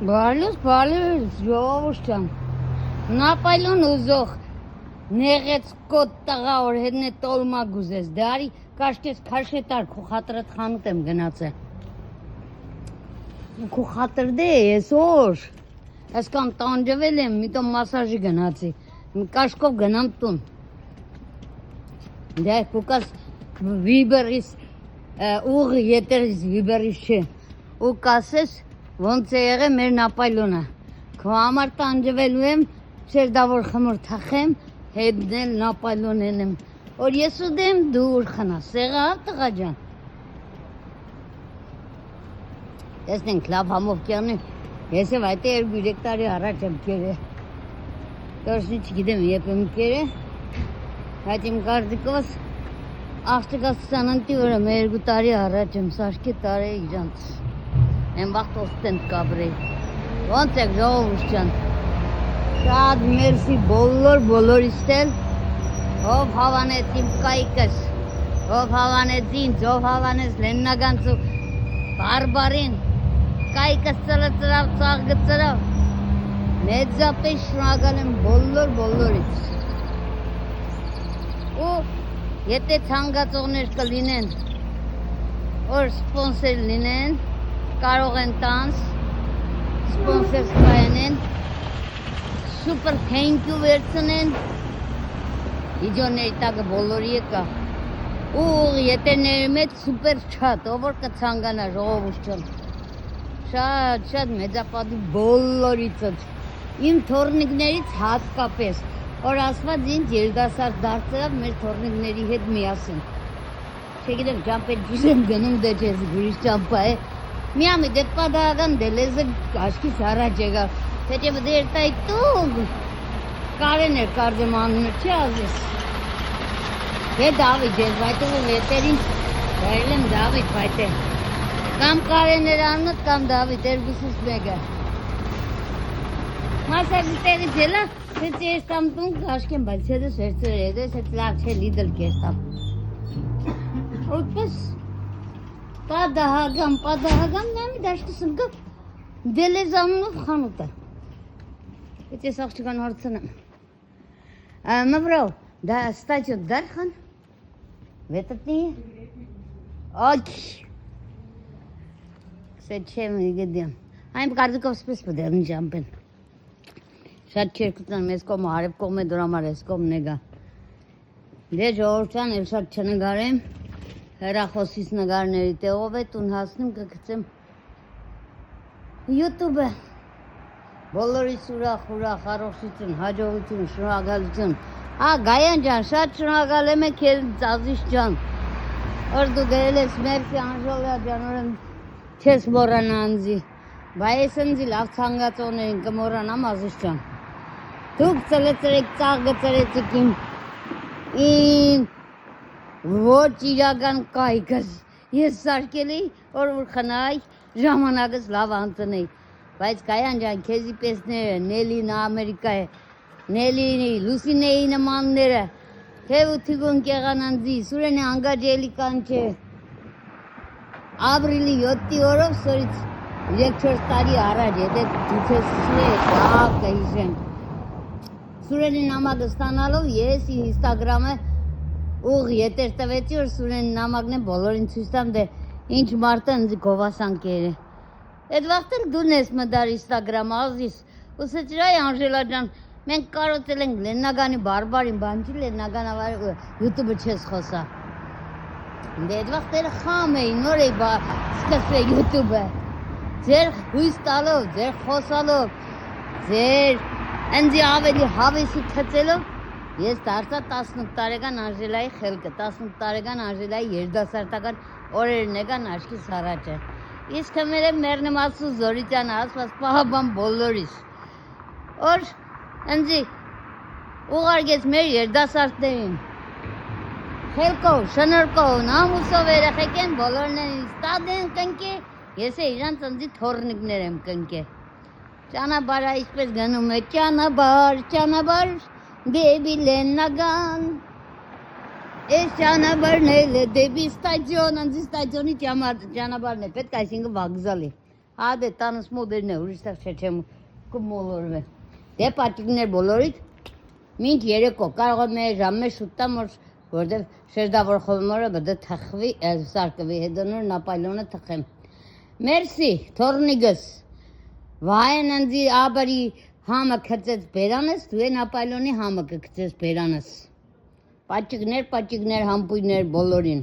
Բարլուս, ժողովուրդ Նապայլոն ուզող նեղեց կոտ տղա որ հետն է տոլմա գուզես դարի կաշկես քաշետար քո խատրդ խանութ եմ գնացել քո խատր դե այսօր այսքան տանջվել եմ մի տոն մասաժի գնացի կաշկով գնամ տուն դե կուկաս վիբերիս ուղ ետերից վիբերիս չէ ու կասես ոնց է եղել մեր Նապայլոնը քո համար տանջվելու եմ չեր դա որ խմոր թախեմ հետնել Նապայլոնեն եմ որ ես ուդեմ դու ուր խնաս սեղավ տղա ջան տեսնենք լավ համով կյանի ես եմ այդ 2-3 տարի առաջ եմ կերել դորսի չգիտեմ երբ եմ կերել այդ իմ կարդիկոս աղջիկաս սանանտի որ եմ 2 տարի առաջ եմ սաշկի տարի իրանց Եմ վաղտ ոստենտ կաբրեի, ոնց եք ժողովուրդ ջան, շատ մերսի բոլորիս էլ, ով հավանեց իմ կայքս, ով հավանեց ինձ, ով հավանեց լեննագանց ու բարբարին, կայքս ծրավ, ծաղգը ծրավ, մեծապես շնորհակալ եմ բոլորից, ու եթե ցանկացողներ կլինեն, որ սպոնսեր լինեն, կարող են տանց, սպոնսեր սպայենեն, սուպր thank you վերցնեն, իջոների տակը բոլորի եկա, ու ետերների մեջ սուպեր չատ, ով որ կցանկանա ժողովուրդ ջան, շատ մեծապատի բոլորիցս, իմ թորնիկներից հատկապես, որ ասված ինձ երդասարդ դարձավ մեր թորնիկների հետ միասին, չգիտեմ ճամպեր ջիժեմ գնում դե չես գրիշ ճամպա է, Միամի դե պատահական դե լեզը աշկից առաջ եկավ, թե դեր տայ տունգ, կարեն էր կարծեմ անունը չի ազես, դե Դավիթ ես վայտումետերին, դայել եմ Դավիթ վայտե, կամ կարեն էր անունը, կամ Դավիթ, երկուսից մեկը, մասակի տեղից ելա, հետ ես տամ տունգ աշկեմ, բայց հետս վերցեր եդես, հետ լավ չէ լիդլ կեստամ, որպես Պատահական, նամի դաշտս ընկավ, դելեզ անունով խանութը, հետ ես աղջիկան հարցնեմ, մվրավ, դա ստաճոտ դարխան, վետըտնի է, ոչ, կսետ չեմ իգեդիան, այն կարդիկով սպես պդերնի ճամպեն, շատ չերկուտան մեզ կոմը, արև կոմ է դորամար ես կոմ նեգա, դե ժողորչան էլ շատ չնգարեմ, Հեռախոսից նգարների տեղով է տուն հասնում կգցեմ YouTube-ը բոլորիս ուրախ, առողջություն, հաջողություն, շնորհակալություն Գայան ջան, շատ շնորհակալ եմ քեզ Ազիզ ջան որ դու գրել ես մերսի Անժելա ջան որ չես մոռանա անձի բայց ինձ լավ ցանկացողներին կմոռանամ Ազիզ ջան դուք ծլեցրեք ծաղ գծրեցիք իմ Ոչ իրական կայքս, ես սարկել էի, որ խնայ, ժամանակս լավ անցնեի, բայց կայան ջան, քեզի պեսները, Նելին Ամերիկա է, Նելինի, Լուսինեի նմանները, թև ու թիգուն կեղանանձի, սուրենի անգաջելի կանչե, ապրիլի 7 օրով սորից 3-4 տարի առաջ, եթե դուքեսի է, լավ կհիշեմ, սուրենի նամակը ստանալով ես ինստագրամը Ուղ ետեր տվեցի որ սուրեն նամակն է բոլորին ցույց տամ դե ինչ մարդը ինձ գովասանքեր է Այդ վաղտ էլ դուն ես մդար Instagram ազիս Ուսեցրայ Անժելա ջան մենք կարոտել ենք Լեննագանի բարբարին բան չի Լեննագան YouTube-ը չես խոսա Դե այդ վաղտ էլ խամ էի նոր էի սկսվել YouTube-ը Ձեր հույս տալով, ձեր խոսալով, ձեր ինձ ավելի հավեսի թծելով Ես դարձա 18 տարեկան Անժելայի խելքը, 18 տարեկան Անժելայի երդասարտական օրերն եկան աչքիս առաջը։ Իսկ մեր մերնեմ ասու զորիցան ասված պահաբան բոլորիս։ Որ ինձ ուղարկեց մեր երդասարտներին։ Խելքով, շնորհքով, նամուսով երեխեք են բոլորն են ստադ են կնկե, ես իրանց ինձ թորնիկներ եմ կնկե։ Ճանապարհը ինչպես գնում է, ճանապարհ Դեպի Լեննագան, ես ճանապարհն էլ է դեպի ստադիոն, անձի ստադիոնի ճանապարհն է, պետք այսինքն վագզալ է, Հա դե տանս մոդերն է, ուրիշտեղ չէ չեմ կմոլորվե։ Դե պատիկներ բոլորիդ, մինչ երեկո կարող եմ մեր ժամը շուտամ որտեվ շերդավոր խոմորը բդը թխվի, սարկվի, հետոնոր նապայլոնը թխեմ։ Մերսի, թորնիգս, վայեն ընձի աբարի համը կծեց բերանս, դու են ապայլոնի համը կծեց բերանս։ Պաճիկներ, համպույներ բոլորին։